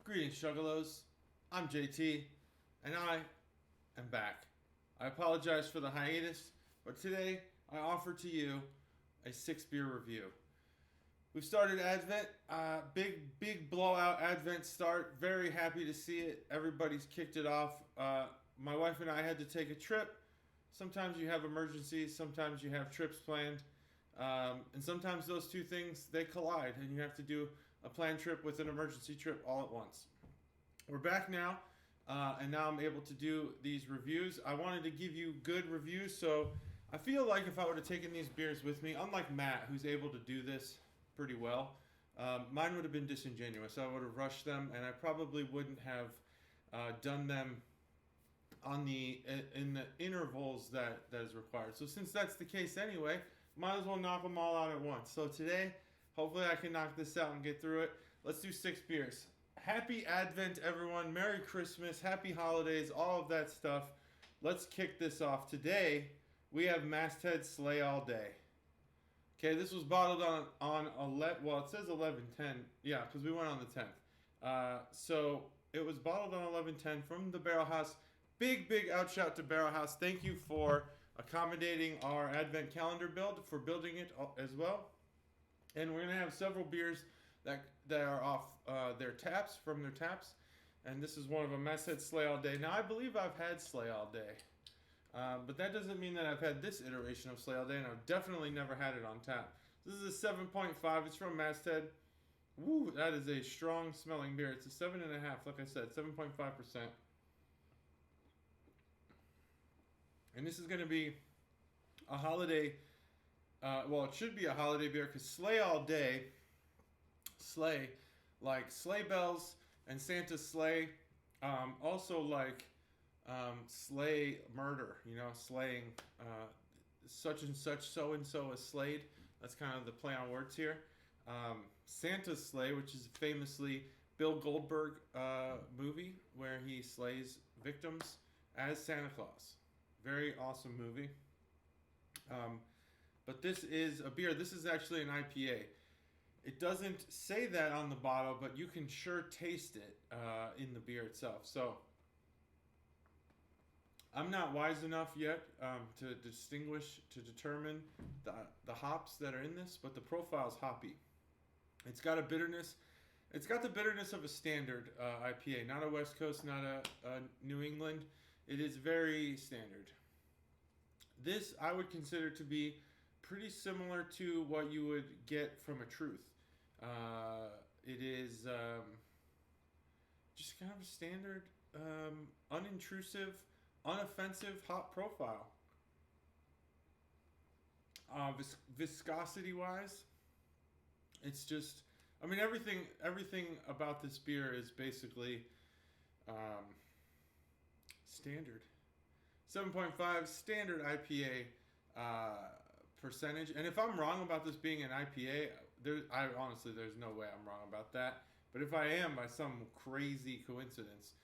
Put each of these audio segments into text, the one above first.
Greetings, Juggalos. I'm JT, and I am back. I apologize for the hiatus, but today I offer to you a 6 beer review. We've started Advent, big blowout Advent start. Very happy to see it. Everybody's kicked it off. My wife and I had to take a trip. Sometimes you have emergencies, sometimes you have trips planned, and sometimes those two things they collide, and you have to do a planned trip with an emergency trip all at once. We're back now, and now I'm able to do these reviews. I wanted to give you good reviews, so I feel like if I would have taken these beers with me, unlike Matt, who's able to do this pretty well, mine would have been disingenuous. I would have rushed them, and I probably wouldn't have done them on in the intervals that is required. So since that's the case anyway, might as well knock them all out at once. So today, hopefully I can knock this out and get through it. Let's do 6 beers. Happy Advent, everyone. Merry Christmas. Happy holidays. All of that stuff. Let's kick this off. Today, we have Masthead Sleigh All Day. Okay, this was bottled on 11, well, it says 11/10. Yeah, because we went on the 10th. So it was bottled on 11/10 from the Barrel House. Big out shout to Barrel House. Thank you for accommodating our Advent calendar build, for building it as well. And we're going to have several beers that are off their taps, from their taps. And this is one of them, Masthead Sleigh All Day. Now, I believe I've had Sleigh All Day. But that doesn't mean that I've had this iteration of Sleigh All Day, and I've definitely never had it on tap. This is a 7.5. It's from Masthead. Woo, that is a strong smelling beer. It's a 7.5, like I said, 7.5%. And this is going to be a holiday, well, it should be a holiday beer, because Sleigh All Day, sleigh, like sleigh bells and Santa's sleigh, also like sleigh murder, slaying such and such, so-and-so is slayed. That's kind of the play on words here. Santa's sleigh, which is famously Bill Goldberg movie where he slays victims as Santa Claus. Very awesome movie. But this is a beer. This is actually an IPA. It doesn't say that on the bottle, but you can sure taste it in the beer itself. So I'm not wise enough yet to determine the hops that are in this, but the profile is hoppy. It's got a bitterness. It's got the bitterness of a standard IPA, not a West Coast, not a New England. It is very standard. This I would consider to be pretty similar to what you would get from a Truth. It is just kind of a standard, unintrusive, unoffensive hop profile. Viscosity wise, it's just, I mean, everything about this beer is basically standard. 7.5 standard IPA percentage. And if I'm wrong about this being an IPA, there's no way I'm wrong about that. But if I am, by some crazy coincidence,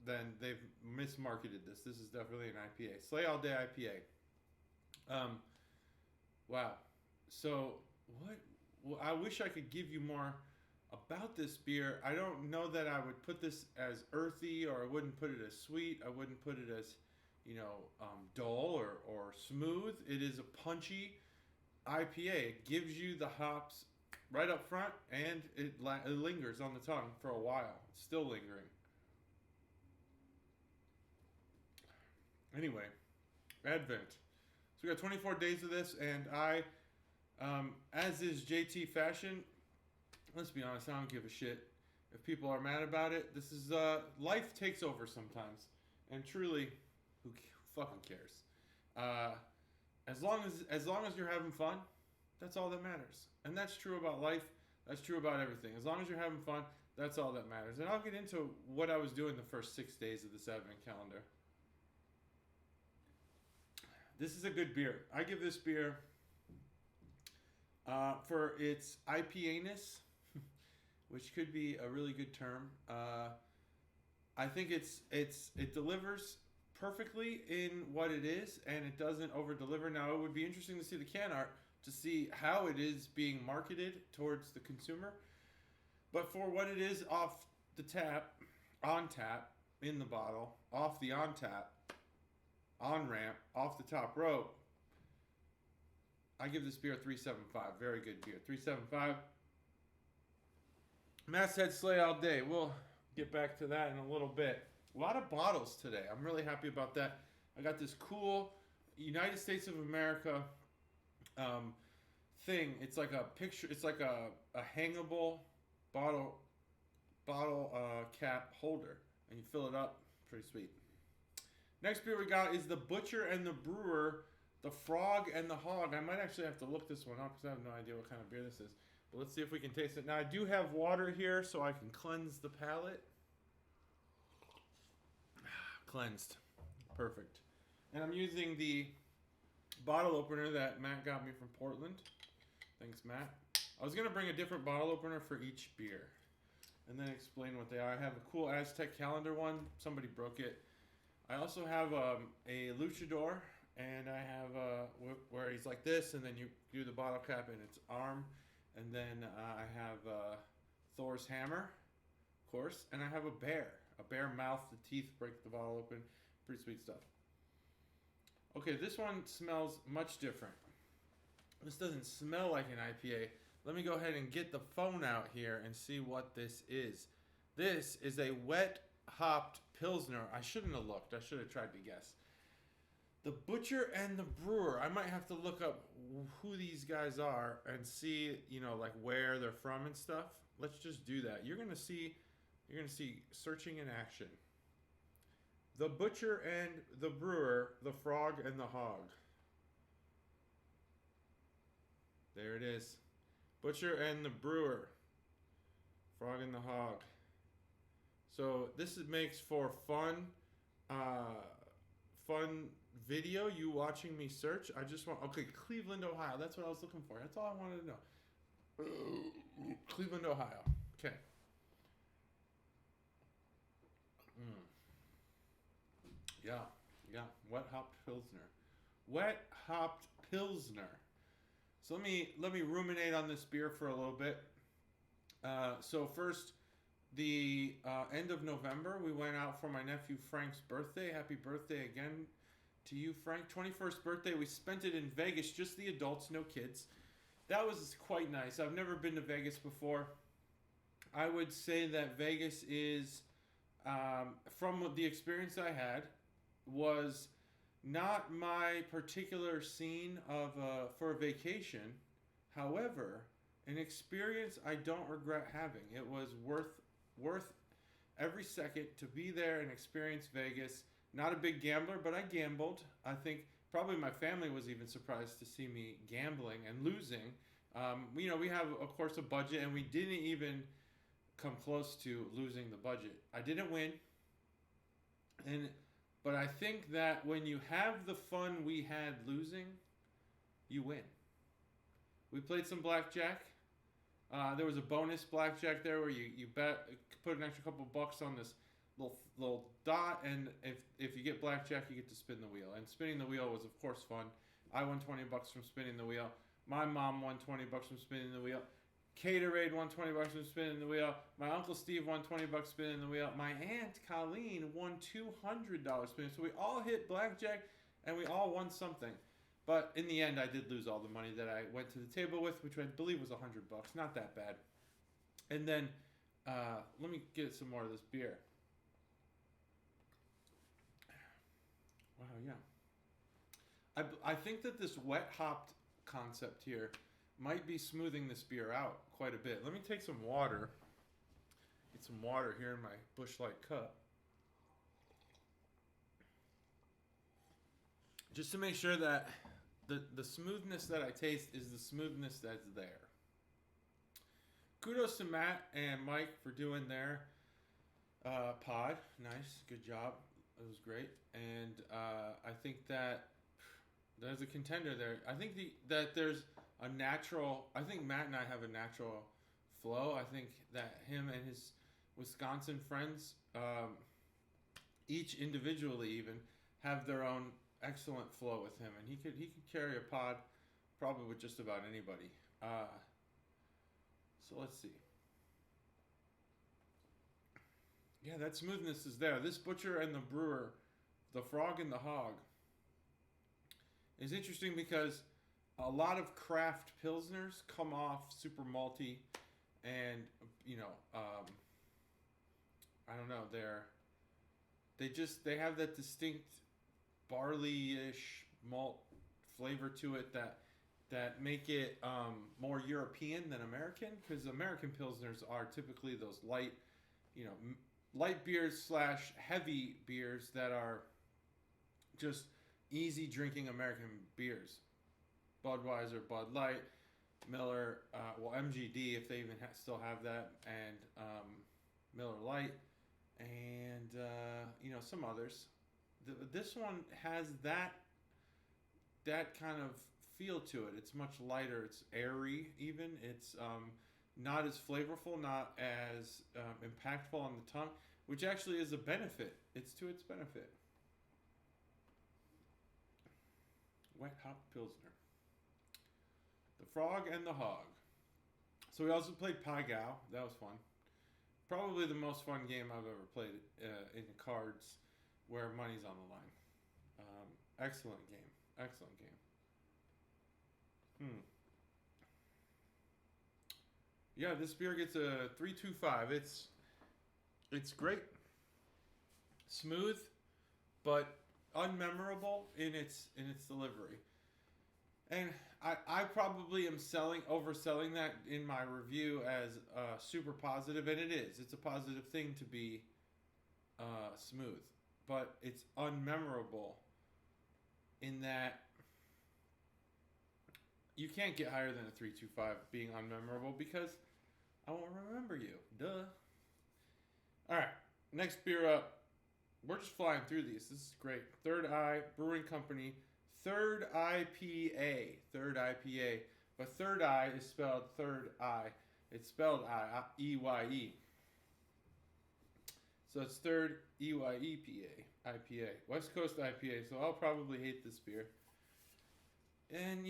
then they've mismarketed this. This is definitely an IPA. Sleigh All Day IPA. Wow. So what? Well, I wish I could give you more about this beer. I don't know that I would put this as earthy, or I wouldn't put it as sweet. I wouldn't put it as, dull or smooth. It is a punchy IPA. It gives you the hops right up front, and it lingers on the tongue for a while. It's still lingering. Anyway, Advent. So we got 24 days of this, and I, as is JT fashion, let's be honest, I don't give a shit if people are mad about it. This is, life takes over sometimes. And truly, who fucking cares? As long as you're having fun, that's all that matters. And that's true about life. That's true about everything. As long as you're having fun, that's all that matters. And I'll get into what I was doing the first 6 days of this Advent calendar. This is a good beer. I give this beer, for its IPA-ness, which could be a really good term. I think it delivers perfectly in what it is, and it doesn't over-deliver. Now, it would be interesting to see the can art to see how it is being marketed towards the consumer. But for what it is off the tap, on tap, in the bottle, off the on tap, on ramp, off the top rope. I give this beer a 3.75. Very good beer. 3.75. Masthead Sleigh All day. We'll get back to that in a little bit. A lot of bottles today. I'm really happy about that. I got this cool United States of America thing. It's like a picture. It's like a hangable bottle cap holder, and you fill it up. Pretty sweet. Next beer we got is the Butcher and the Brewer, the Frog and the Hog. I might actually have to look this one up because I have no idea what kind of beer this is. But let's see if we can taste it. Now I do have water here so I can cleanse the palate. Cleansed. Perfect. And I'm using the bottle opener that Matt got me from Portland. Thanks, Matt. I was going to bring a different bottle opener for each beer and then explain what they are. I have a cool Aztec calendar one. Somebody broke it. I also have a luchador, and I have where he's like this, and then you do the bottle cap in its arm. And then I have Thor's hammer, of course, and I have a bear mouth. The teeth break the bottle open. Pretty sweet stuff. Okay, this one smells much different. This doesn't smell like an IPA. Let me go ahead and get the phone out here and see what this is. This is a wet hopped Pilsner. I shouldn't have looked. I should have tried to guess. The Butcher and the Brewer. I might have to look up who these guys are and see, like where they're from and stuff. Let's just do that. You're gonna see searching in action. The Butcher and the Brewer, the Frog and the Hog. There it is. Butcher and the Brewer, Frog and the Hog. So this makes for fun video. You watching me search. Okay, Cleveland, Ohio. That's what I was looking for. That's all I wanted to know. Cleveland, Ohio. Okay. Yeah. Wet hopped Pilsner. Wet hopped Pilsner. So let me ruminate on this beer for a little bit. So first, the end of November, we went out for my nephew Frank's birthday. Happy birthday again to you, Frank. 21st birthday. We spent it in Vegas, just the adults, no kids. That was quite nice. I've never been to Vegas before. I would say that Vegas is, from the experience I had, was not my particular scene for a vacation. However, an experience I don't regret having. It was worth every second to be there and experience Vegas. Not a big gambler, but I gambled. I think probably my family was even surprised to see me gambling and losing. We have, of course, a budget, and we didn't even come close to losing the budget. I didn't win, but I think that when you have the fun we had losing, you win. We played some blackjack. There was a bonus blackjack there where you put an extra couple bucks on this little dot, and if you get blackjack, you get to spin the wheel. And spinning the wheel was, of course, fun. I won $20 from spinning the wheel. My mom won $20 from spinning the wheel. Caterade won $20 from spinning the wheel. My Uncle Steve won $20 spinning the wheel. My Aunt Colleen won $200 spinning. So we all hit blackjack, and we all won something. But in the end, I did lose all the money that I went to the table with, which I believe was $100. Not that bad. And then, let me get some more of this beer. Wow, yeah. I think that this wet hopped concept here might be smoothing this beer out quite a bit. Let me take some water. Get some water here in my Busch Light cup. Just to make sure that the smoothness that I taste is the smoothness that's there. Kudos to Matt and Mike for doing their pod. Nice. Good job. It was great. And I think that there's a contender there. I think that there's a natural... I think Matt and I have a natural flow. I think that him and his Wisconsin friends, each individually even, have their own excellent flow with him. And he could carry a pod probably with just about anybody. So let's see. Yeah, that smoothness is there. This Butcher and the Brewer, the Frog and the Hog, is interesting because a lot of craft pilsners come off super malty, and you know, I don't know, they have that distinct barley-ish malt flavor to it that make it more European than American, because American pilsners are typically those light, you know, light beers slash heavy beers that are just easy drinking American beers. Budweiser, Bud Light, Miller, MGD if they even still have that, and Miller Lite, and some others. This one has that kind of feel to it. It's much lighter. It's airy. Even it's not as flavorful, not as impactful on the tongue, which actually is a benefit. It's to its benefit. Wet hop pilsner. The Frog and the Hog. So we also played Pai Gow. That was fun. Probably the most fun game I've ever played in cards where money's on the line. Excellent game. Excellent game. Yeah, this beer gets a 3.25. It's great. Smooth, but unmemorable in its delivery. And I probably am overselling that in my review as super positive, and it is. It's a positive thing to be smooth, but it's unmemorable in that you can't get higher than a 3.25 being unmemorable because I won't remember you. Duh. All right, next beer up. We're just flying through these. This is great. Third Eye Brewing Company. Third IPA. Third IPA. But Third Eye is spelled Third Eye. It's spelled E-Y-E. So it's Third E-Y-E-P-A. IPA. West Coast IPA. So I'll probably hate this beer. And,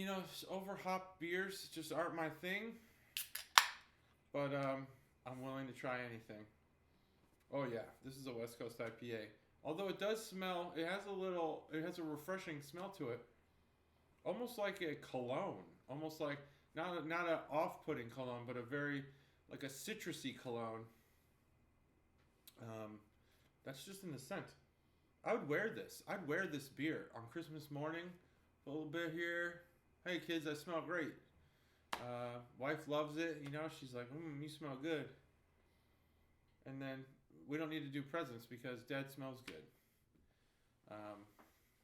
over-hopped beers just aren't my thing. But I'm willing to try anything. Oh, yeah. This is a West Coast IPA. Although it does smell, it has a refreshing smell to it. Almost like a cologne. Almost like, not a off-putting cologne, but a very, like a citrusy cologne. That's just in the scent. I would wear this. I'd wear this beer on Christmas morning. A little bit here. Hey, kids, I smell great. Wife loves it. She's like, you smell good. And then we don't need to do presents because Dad smells good.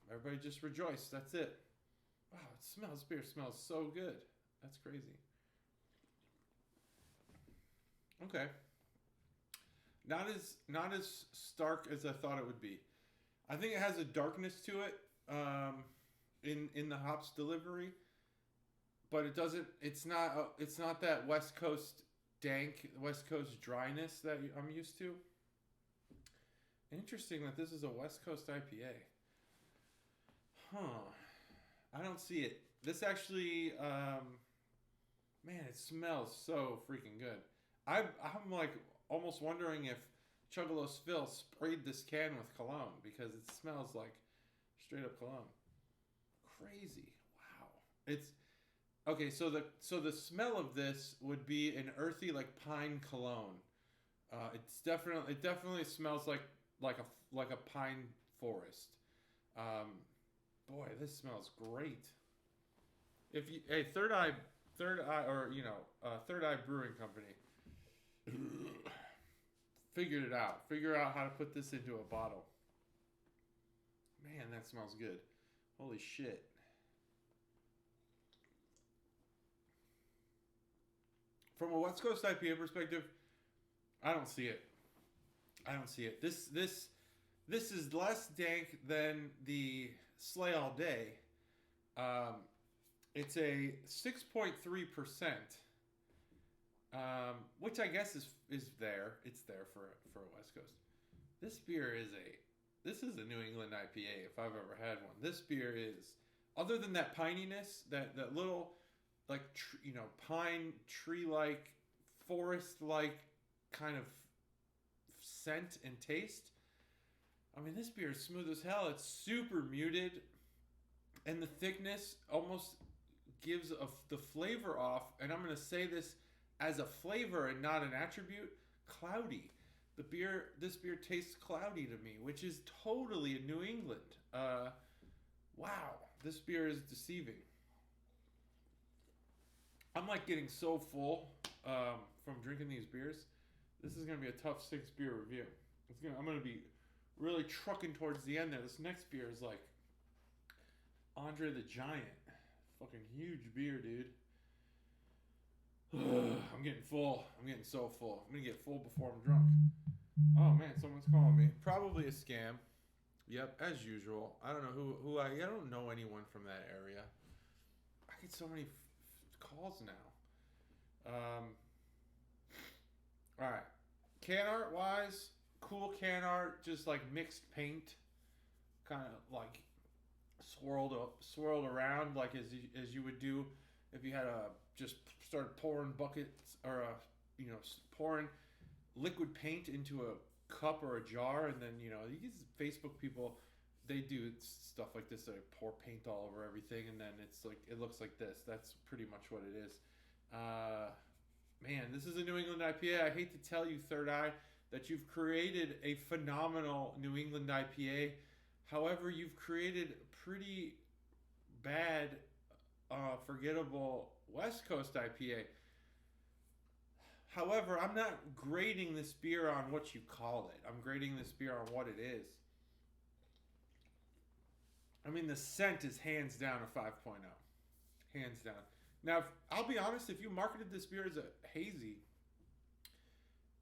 Everybody just rejoice. That's it. Wow, beer smells so good. That's crazy. Okay. Not as stark as I thought it would be. I think it has a darkness to it in the hops delivery, but it's not that West Coast dank, West Coast dryness that I'm used to. Interesting that this is a West Coast IPA. I don't see it. This actually, man, it smells so freaking good. I'm like almost wondering if Chuggalos Phil sprayed this can with cologne because it smells like straight up cologne. Crazy. Wow. It's okay. So the smell of this would be an earthy, like pine cologne. It definitely smells like a pine forest. Boy, this smells great. Third Eye, or Third Eye Brewing Company figured it out. Figure out how to put this into a bottle. Man, that smells good. Holy shit. From a West Coast IPA perspective, I don't see it. This is less dank than the Sleigh All Day. It's a 6.3%, which I guess is there. It's there for a West Coast. This beer is a New England IPA if I've ever had one. This beer is, other than that pininess, that little like pine tree like forest like kind of scent and taste. I mean, this beer is smooth as hell. It's super muted, and the thickness almost gives the flavor off. And I'm going to say this as a flavor and not an attribute. Cloudy. This beer tastes cloudy to me, which is totally in New England. Wow, this beer is deceiving. I'm like getting so full from drinking these beers. This is gonna be a tough 6 beer review. I'm gonna be really trucking towards the end there. This next beer is like Andre the Giant, fucking huge beer, dude. I'm getting full. I'm getting so full. I'm gonna get full before I'm drunk. Oh man, someone's calling me. Probably a scam. Yep, as usual. I don't know who I don't know anyone from that area. I get so many calls now. All right. Can art wise, cool can art, just like mixed paint, kind of like swirled around, like as you would do if you had just started pouring buckets or pouring liquid paint into a cup or a jar, and then these Facebook people, they do stuff like this. They pour paint all over everything, and then it looks like this. That's pretty much what it is. Man, this is a New England IPA. I hate to tell you, Third Eye, that you've created a phenomenal New England IPA. However, you've created pretty bad, forgettable West Coast IPA. However, I'm not grading this beer on what you call it. I'm grading this beer on what it is. I mean, the scent is hands down a 5.0. Hands down. Now, I'll be honest, if you marketed this beer as a hazy,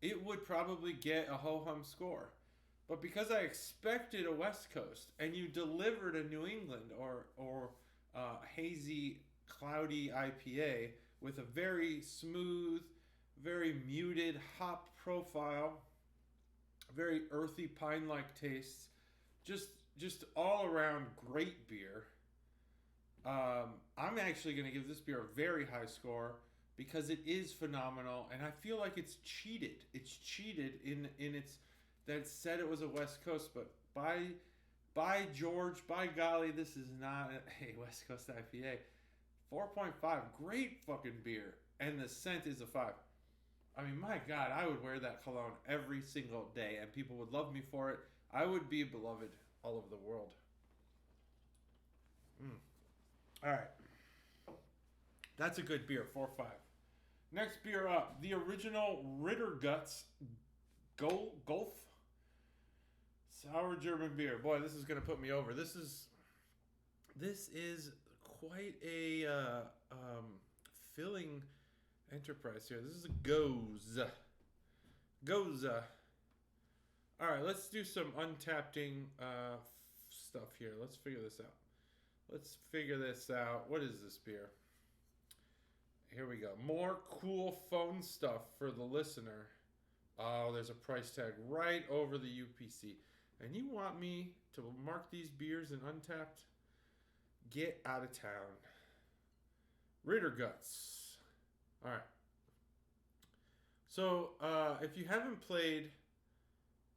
it would probably get a ho-hum score. But because I expected a West Coast, and you delivered a New England or hazy, cloudy IPA with a very smooth, very muted hop profile, very earthy pine-like tastes, just all around great beer. I'm actually going to give this beer a very high score because it is phenomenal, and I feel like it's cheated. It's cheated in its that it said it was a West Coast, but by George, by golly, this is not a West Coast IPA. 4.5, great fucking beer, and the scent is a 5. I mean, my God, I would wear that cologne every single day, and people would love me for it. I would be beloved all over the world. All right. That's a good beer, 4.5. Next beer up, the original Ritterguts Golf Sour German beer. Boy, this is going to put me over. This is quite a filling enterprise here. This is a Gose. All right, let's do some untapping stuff here. Let's figure this out. What is this beer? Here we go. More cool phone stuff for the listener. Oh, there's a price tag right over the UPC. And you want me to mark these beers in Untapped? Get out of town. Ritterguts. All right. So, if you haven't played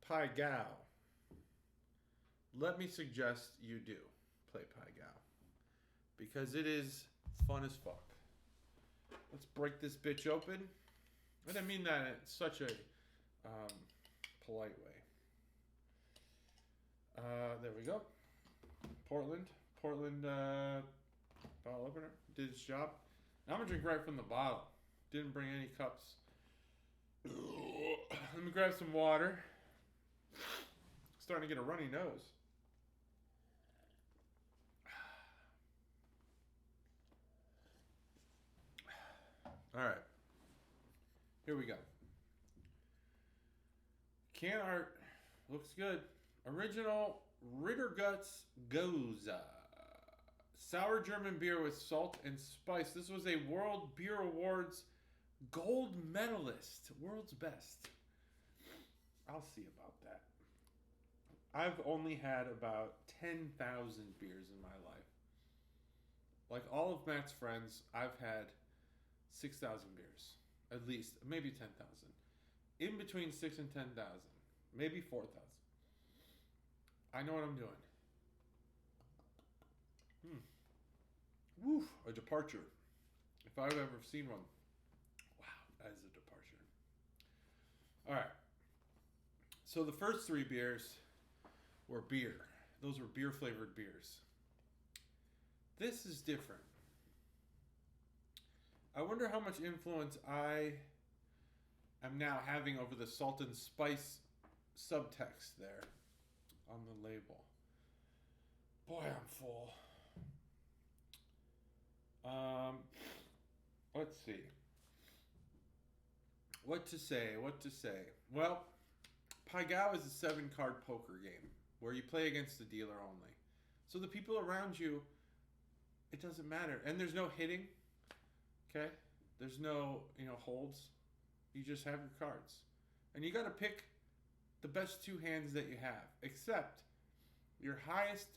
Pai Gow, let me suggest you do play Pai Gow. Because it is fun as fuck. Let's break this bitch open. And I mean that in such a polite way. There we go. Portland bottle opener. Did its job. Now I'm going to drink right from the bottle. Didn't bring any cups. Let me grab some water. Starting to get a runny nose. All right. Here we go. Can art looks good. Original Ritterguts Gose. Sour German beer with salt and spice. This was a World Beer Awards gold medalist. World's best. I'll see about that. I've only had about 10,000 beers in my life. Like all of Matt's friends, I've had 6,000 beers. At least. Maybe 10,000. In between 6 and 10,000. maybe 4,000. I know what I'm doing. Woof, a departure. If I've ever seen one. Wow, that is a departure. All right. So the first 3 beers were beer. Those were beer flavored beers. This is different. I wonder how much influence I am now having over the salt and spice subtext there on the label. Boy, I'm full. Let's see. What to say? Well, Pai Gow is a 7-card poker game where you play against the dealer only. So the people around you, it doesn't matter. And there's no hitting. Okay? There's no, holds. You just have your cards. And you got to pick the best 2 hands that you have. Except your highest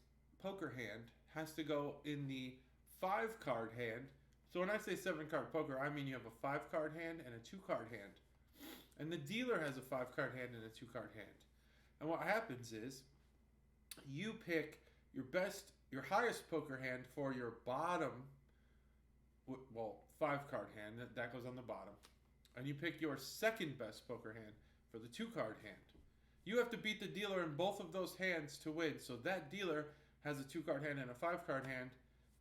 poker hand has to go in the 5-card hand. So when I say 7-card poker, I mean you have a 5-card hand and a 2-card hand. And the dealer has a 5-card hand and a 2-card hand. And what happens is you pick your highest poker hand for your bottom, 5-card hand, that goes on the bottom. And you pick your second best poker hand for the 2-card hand. You have to beat the dealer in both of those hands to win. So that dealer has a 2-card hand and a 5-card hand,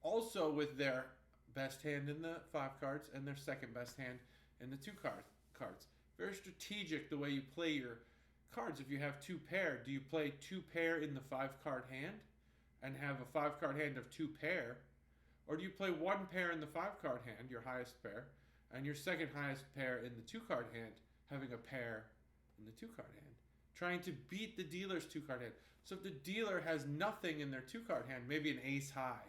also with their best hand in the 5 cards and their second best hand in the 2 cards. Very strategic the way you play your cards. If you have 2 pair, do you play 2 pair in the 5-card hand and have a 5-card hand of 2 pair? Or do you play 1 pair in the 5-card hand, your highest pair, and your second highest pair in the 2-card hand, having a pair in the 2-card hand? Trying to beat the dealer's 2-card hand. So if the dealer has nothing in their 2-card hand, maybe an ace high,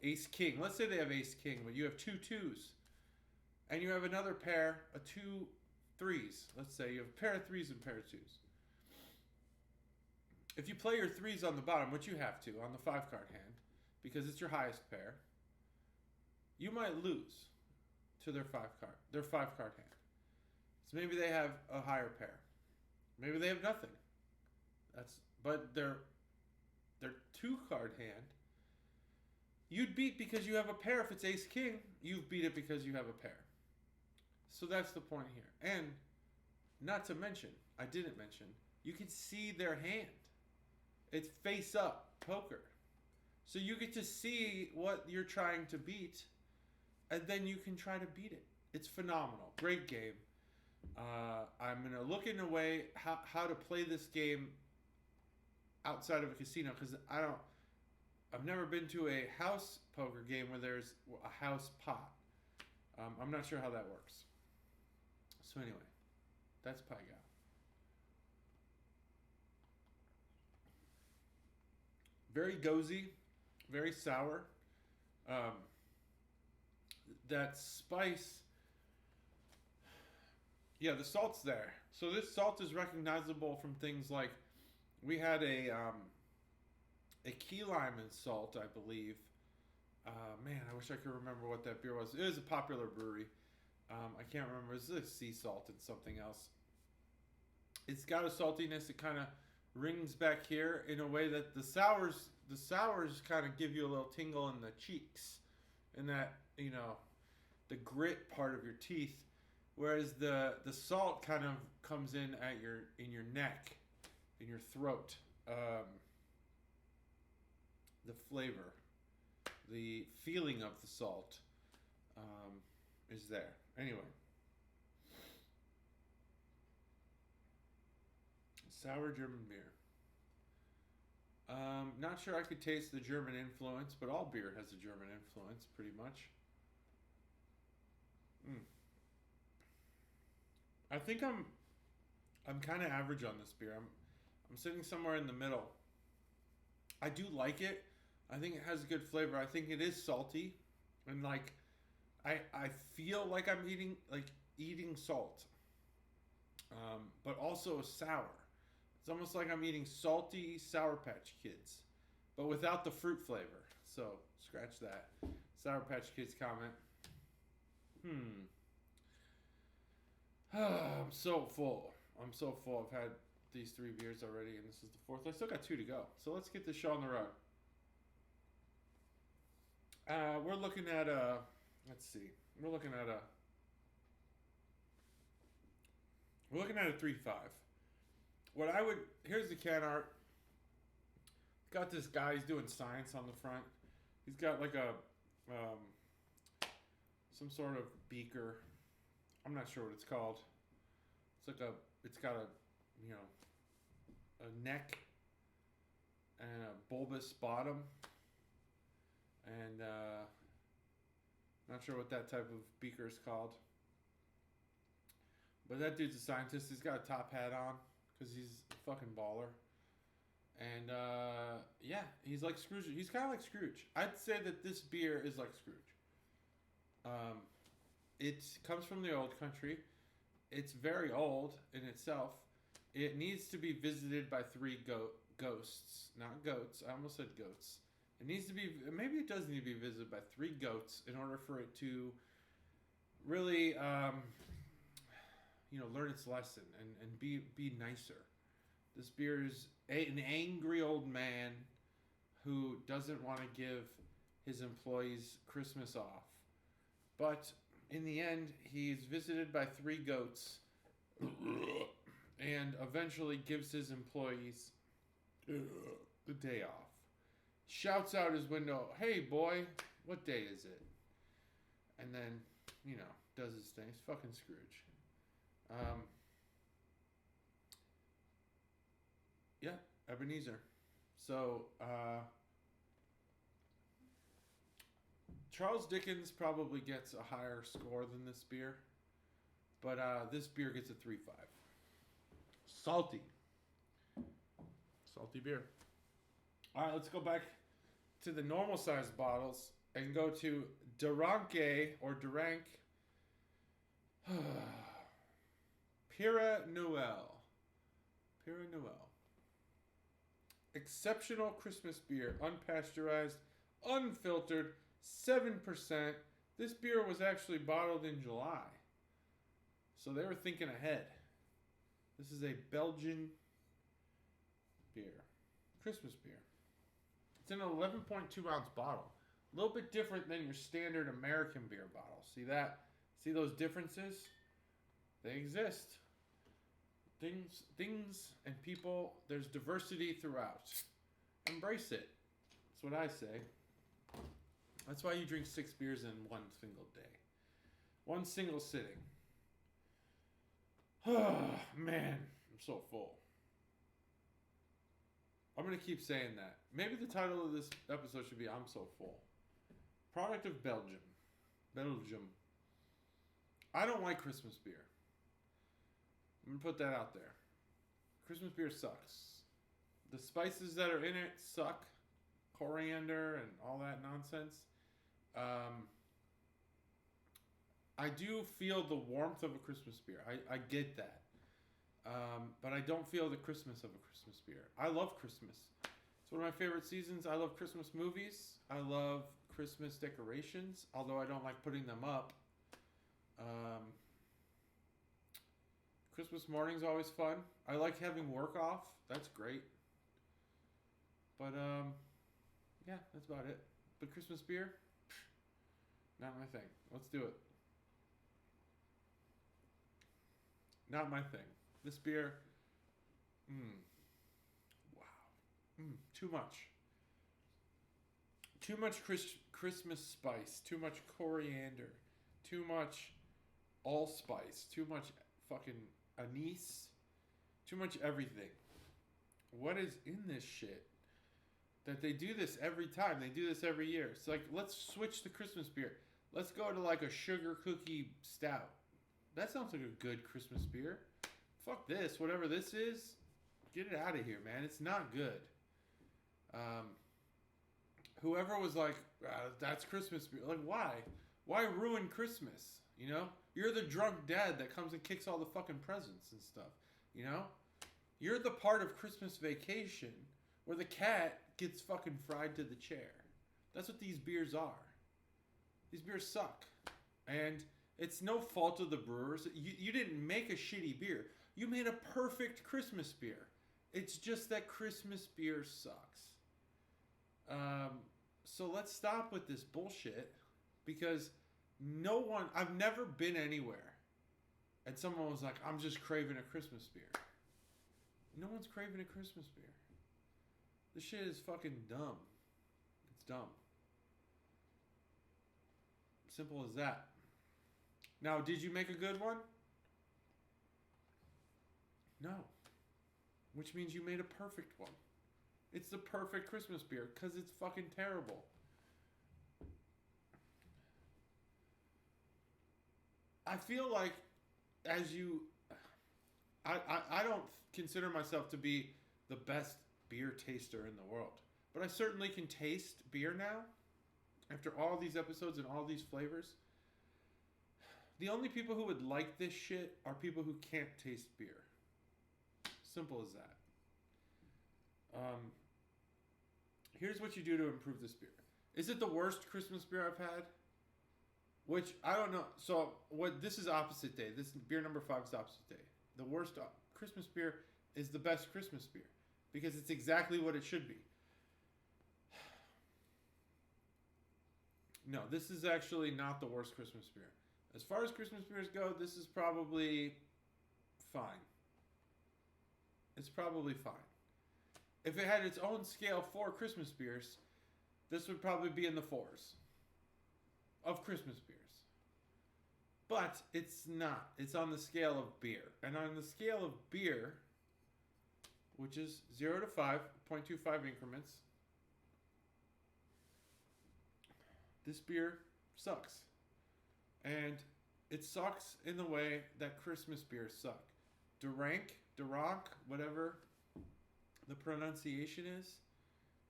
ace king. Let's say they have ace king, but you have 2 2s. And you have another pair, a 2 3s. Let's say you have a pair of 3s and a pair of 2s. If you play your 3s on the bottom, which you have to on the 5-card hand, because it's your highest pair, you might lose to their 5-card hand. So maybe they have a higher pair. Maybe they have nothing. But their 2-card hand, you'd beat because you have a pair. If it's ace king, you've beat it because you have a pair. So that's the point here. And not to mention, I didn't mention, you can see their hand. It's face up poker. So you get to see what you're trying to beat, and then you can try to beat it. It's phenomenal. Great game. I'm going to look in a way how to play this game outside of a casino, because I've never been to a house poker game where there's a house pot. I'm not sure how that works. So anyway, that's Pai Gow. Very Gose, very sour. That spice, yeah, the salt's there. So this salt is recognizable from things like, we had a key lime and salt, I believe. Man, I wish I could remember what that beer was. It was a popular brewery. I can't remember. It was a sea salt and something else. It's got a saltiness. It kind of rings back here in a way that the sours kind of give you a little tingle in the cheeks, and that, the grit part of your teeth, whereas the salt kind of comes in in your neck, in your throat. The flavor, the feeling of the salt is there. Anyway, sour German beer. Not sure I could taste the German influence, but all beer has a German influence, pretty much. I think I'm kind of average on this beer. I'm sitting somewhere in the middle. I do like it. I think it has a good flavor. I think it is salty, and I feel like I'm eating salt, but also sour. It's almost like I'm eating salty Sour Patch Kids, but without the fruit flavor. So scratch that. Sour Patch Kids comment. I'm so full. I've had these 3 beers already, and this is the 4th. I still got 2 to go. So let's get this show on the road. We're looking at let's see. We're looking at a 3.5. Here's the can art. Got this guy, he's doing science on the front. He's got like a some sort of beaker. I'm not sure what it's called. It's got a neck and a bulbous bottom. And not sure what that type of beaker is called. But that dude's a scientist. He's got a top hat on because he's a fucking baller. And yeah, he's like Scrooge. He's kind of like Scrooge. I'd say that this beer is like Scrooge. It comes from the old country. It's very old in itself. It needs to be visited by 3 ghosts, not goats. I almost said goats. It needs to be, maybe it does need to be visited by 3 goats in order for it to really, learn its lesson and be nicer. This beer is an angry old man who doesn't want to give his employees Christmas off. But in the end, he's visited by 3 goats and eventually gives his employees the day off. Shouts out his window, "Hey boy, what day is it?" And then, does his thing. He's fucking Scrooge. Yeah, Ebenezer. So, Charles Dickens probably gets a higher score than this beer. But this beer gets a 3.5. Salty. Salty beer. All right, let's go back to the normal size bottles and go to Ranke or Ranke. Pere Noel. Pere Noel. Exceptional Christmas beer, unpasteurized, unfiltered, 7%. This beer was actually bottled in July. So they were thinking ahead. This is a Belgian beer. Christmas beer. It's an 11.2 ounce bottle. A little bit different than your standard American beer bottle. See that? See those differences? They exist. Things and people, there's diversity throughout. Embrace it. That's what I say. That's why you drink 6 beers in one single day. One single sitting. Oh, man. I'm so full. I'm going to keep saying that. Maybe the title of this episode should be I'm So Full. Product of Belgium. Belgium. I don't like Christmas beer. I'm going to put that out there. Christmas beer sucks. The spices that are in it suck. Coriander and all that nonsense. I do feel the warmth of a Christmas beer. I get that. But I don't feel the Christmas of a Christmas beer. I love Christmas. It's one of my favorite seasons. I love Christmas movies. I love Christmas decorations, although I don't like putting them up. Christmas morning's always fun. I like having work off. That's great. But, yeah, that's about it. But Christmas beer, not my thing. Let's do it. Not my thing. This beer, wow. Too much. Too much Christmas spice. Too much coriander. Too much allspice. Too much fucking anise. Too much everything. What is in this shit? That they do this every time. They do this every year. It's like, let's switch to Christmas beer. Let's go to like a sugar cookie stout. That sounds like a good Christmas beer. Fuck this. Whatever this is, get it out of here, man. It's not good. Whoever was like, that's Christmas beer. Like, why? Why ruin Christmas? You know? You're the drunk dad that comes and kicks all the fucking presents and stuff. You know? You're the part of Christmas Vacation where the cat gets fucking fried to the chair. That's what these beers are. These beers suck. And it's no fault of the brewers. You didn't make a shitty beer. You made a perfect Christmas beer. It's just that Christmas beer sucks. So let's stop with this bullshit, because I've never been anywhere and someone was like, I'm just craving a Christmas beer. No one's craving a Christmas beer. This shit is fucking dumb. It's dumb. Simple as that. Now, did you make a good one? No. Which means you made a perfect one. It's the perfect Christmas beer because it's fucking terrible. I feel like I don't consider myself to be the best beer taster in the world. But I certainly can taste beer now. After all these episodes and all these flavors. The only people who would like this shit are people who can't taste beer. Simple as that. Here's what you do to improve this beer. Is it the worst Christmas beer I've had? Which, I don't know. So, this is opposite day. This beer number 5 is opposite day. The worst Christmas beer is the best Christmas beer. Because it's exactly what it should be. No, this is actually not the worst Christmas beer. As far as Christmas beers go, this is probably fine. It's probably fine. If it had its own scale for Christmas beers, this would probably be in the 4s of Christmas beers. But it's not. It's on the scale of beer. And on the scale of beer, which is 0 to 5, 0.25 increments, this beer sucks. And it sucks in the way that Christmas beers suck. Ranke, whatever the pronunciation is,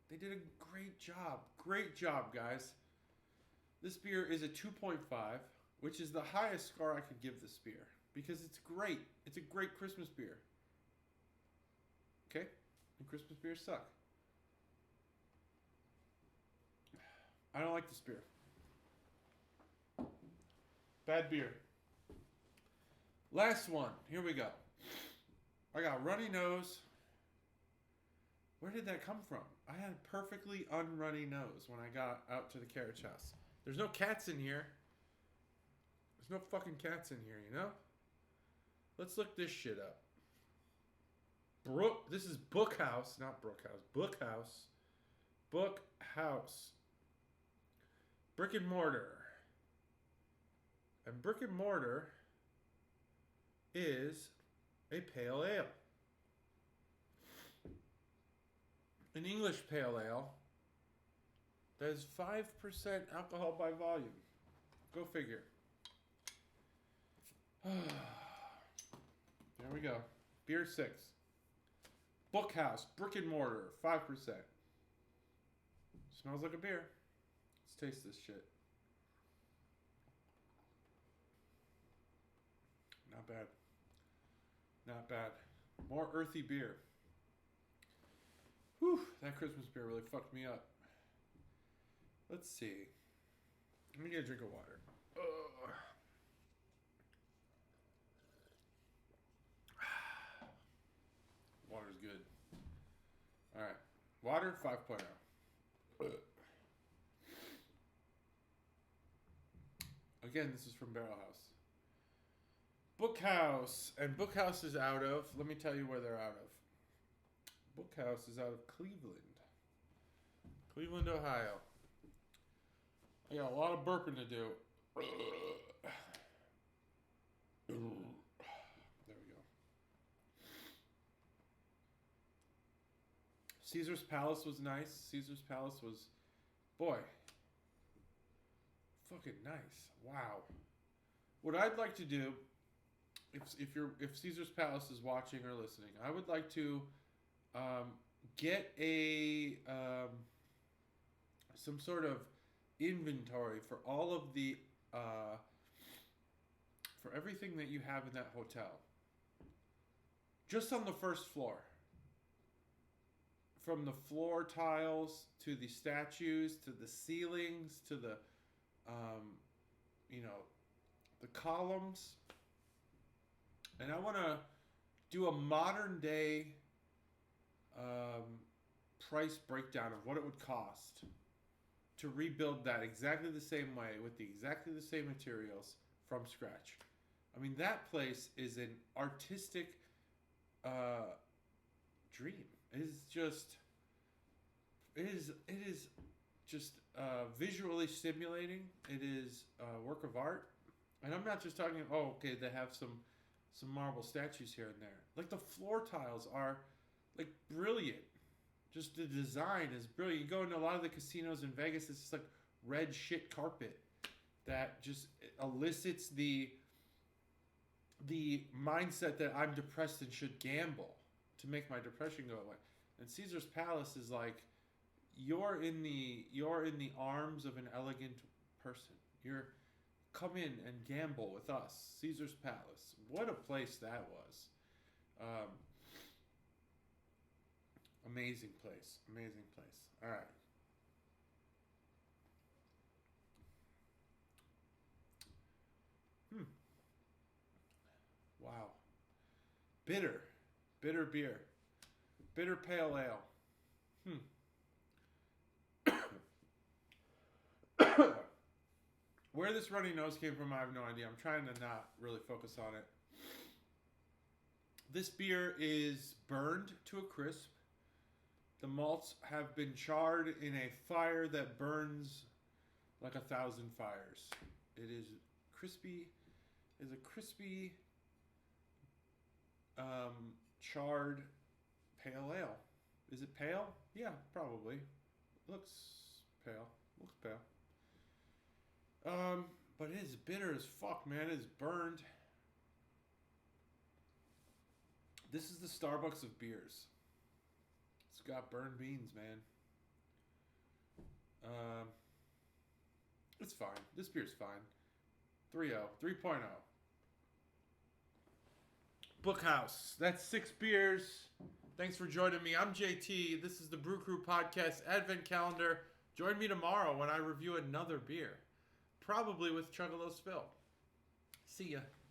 they did a great job. Great job, guys. This beer is a 2.5, which is the highest score I could give this beer. Because it's great. It's a great Christmas beer. Okay? And Christmas beers suck. I don't like this beer. Bad beer. Last one. Here we go. I got runny nose. Where did that come from? I had a perfectly unrunny nose when I got out to the carriage house. There's no cats in here. There's no fucking cats in here, you know? Let's look this shit up. This is Bookhouse, not Brookhouse. Bookhouse. Bookhouse. Brick and Mortar. And Brick and Mortar is a pale ale. An English pale ale that is 5% alcohol by volume. Go figure. There we go. Beer 6. Bookhouse, Brick and Mortar, 5%. Smells like a beer. Let's taste this shit. Not bad. Not bad. More earthy beer. Whew, that Christmas beer really fucked me up. Let's see. Let me get a drink of water. Ugh. Water's good. Alright. Water 5.0. Again, this is from Barrel House. Bookhouse. And Bookhouse is out of, let me tell you where they're out of. Bookhouse is out of Cleveland. Cleveland, Ohio. I got a lot of burping to do. There we go. Caesar's Palace was nice. Caesar's Palace was, boy, fucking nice. Wow. What I'd like to do, if Caesar's Palace is watching or listening, I would like to get a some sort of inventory for all of the for everything that you have in that hotel. Just on the first floor. From the floor tiles to the statues to the ceilings to the the columns. And I want to do a modern day price breakdown of what it would cost to rebuild that exactly the same way with exactly the same materials from scratch. I mean, that place is an artistic dream. It is just visually stimulating. It is a work of art, and I'm not just talking. Oh, okay, they have some marble statues here and there. Like the floor tiles are like brilliant. Just the design is brilliant. You go into a lot of the casinos in Vegas, it's just like red shit carpet that just elicits the mindset that I'm depressed and should gamble to make my depression go away. And Caesar's Palace is like you're in the arms of an elegant person. You're come in and gamble with us. Caesar's Palace. What a place that was. Amazing place. Amazing place. All right. Wow. Bitter. Bitter beer. Bitter pale ale. Where this runny nose came from, I have no idea. I'm trying to not really focus on it. This beer is burned to a crisp. The malts have been charred in a fire that burns like 1,000 fires. It is crispy. It's a crispy, charred pale ale. Is it pale? Yeah, probably. Looks pale. Looks pale. But it is bitter as fuck, man. It is burned. This is the Starbucks of beers. It's got burned beans, man. It's fine. This beer's fine. 3.0. 3.0. Bookhouse. That's 6 beers. Thanks for joining me. I'm JT. This is the Brew Crew Podcast Advent Calendar. Join me tomorrow when I review another beer. Probably with Chuggalo Spill. See ya.